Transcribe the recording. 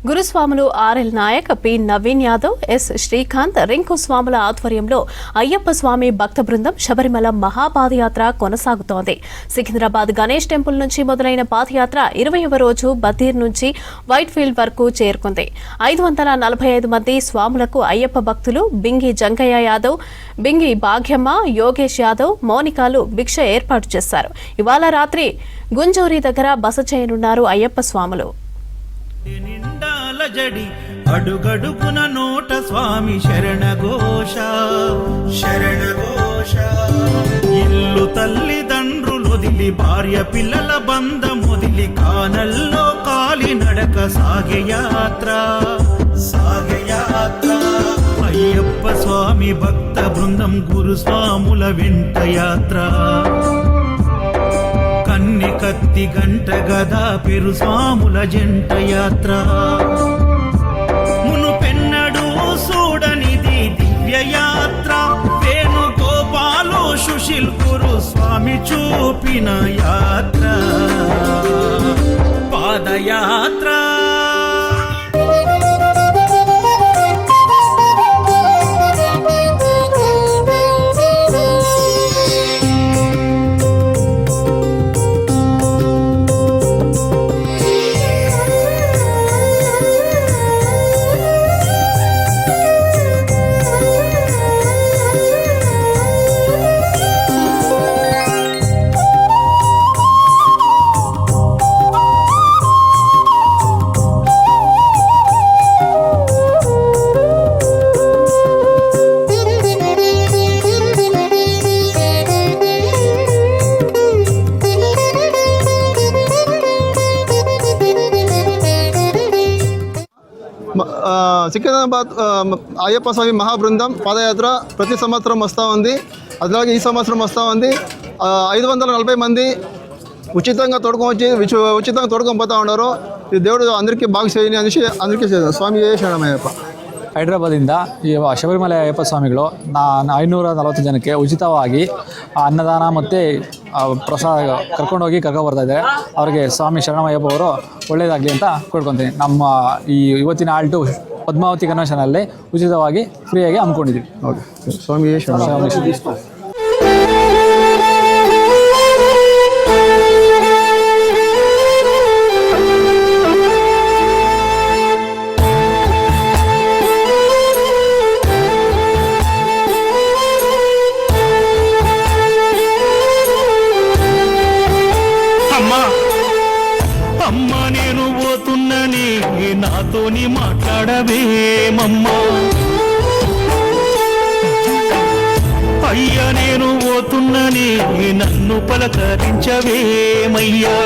గురుస్వాములు R L Nayak, P Naveen Yadav, S Srikanth, Rinku స్వాముల ఆధ్వర్యంలో అయ్యప్ప స్వామి భక్త బృందం శబరిమల మహాపాదయాత్ర కొనసాగుతోంది. సికింద్రాబాద్ గణేష్ టెంపుల్ నుంచి మొదలైన పాదయాత్ర 20వ రోజు బద్దీర్ నుంచి వైట్ ఫీల్డ్ వరకు చేరుకుంది. 545 మంది స్వాములకు అయ్యప్ప భక్తులు బింగి జంగయ్య యాదవ్, బింగి భాగ్యమ్మ, యోగేష్ యాదవ్, మౌనికాలు భిక్ష ఏర్పాటు చేశారు. ఇవాళ రాత్రి గుంజూరి దగ్గర బస చేయనున్నారు అయ్యప్ప స్వాములు. అడుగడుగున నోట స్వామి శరణఘోష శరణఘోష. ఇల్లు తల్లిదండ్రులు వదిలి భార్య పిల్లల బంధం వదిలి కానల్లో కాలి నడక సాగే యాత్ర సాగే యాత్ర. అయ్యప్ప స్వామి భక్త బృందం గురుస్వాముల వెంట యాత్ర. కన్ని కత్తి గంట గదా పెరు స్వాముల జంట యాత్ర. మునుపెన్నడు చూడనిది దివ్య యాత్ర. వేణుగోపాలు సుశీల్ గురు స్వామి చూపిన యాత్ర పాదయాత్ర. సికింద్రాబాద్ అయ్యప్ప స్వామి మహాబృందం పాదయాత్ర ప్రతి సంవత్సరం వస్తూ ఉంది. అలాగే ఈ సంవత్సరం వస్తూ ఉంది. 540 మంది ఉచితంగా తోడుకొని పోతూ ఉన్నారు. ఈ దేవుడు అందరికీ బాగా చేయని అనేసి అందరికీ స్వామి ಶರಣಮಯ್ಯಪ್ಪ. ಹೈದರಾಬಾದಿಂದ ಈ ಶಬರಿಮಲೆ ಅಯ್ಯಪ್ಪ ಸ್ವಾಮಿಗಳು 540 ಜನಕ್ಕೆ ಉಚಿತವಾಗಿ ಅನ್ನದಾನ ಮತ್ತು ಪ್ರಸಾದ ಕರ್ಕೊಂಡ್ಬರ್ತಾ ಇದ್ದಾರೆ. ಅವರಿಗೆ ಸ್ವಾಮಿ ಶರಣಮಯ್ಯಪ್ಪ ಅವರು ಒಳ್ಳೆಯದಾಗಲಿ ಅಂತ ಕೊಡ್ಕೊತೀನಿ. ನಮ್ಮ ಈ ಇವತ್ತಿನ ಆಲ್ಟು ಪದ್ಮಾವತಿ ಕನ್ವೆನ್ಷನಲ್ಲಿ ಉಚಿತವಾಗಿ ಫ್ರೀಯಾಗಿ ಹಮ್ಮಿಕೊಂಡಿದ್ದೀವಿ. ಓಕೆ, ಸ್ವಾಮಿ ಶರಣ. అమ్మ నేను పోతున్నని నాతోని మాట్లాడవేమమ్మా. అయ్యా నేను పోతున్నని నన్ను పలకరించవేమయ్యా.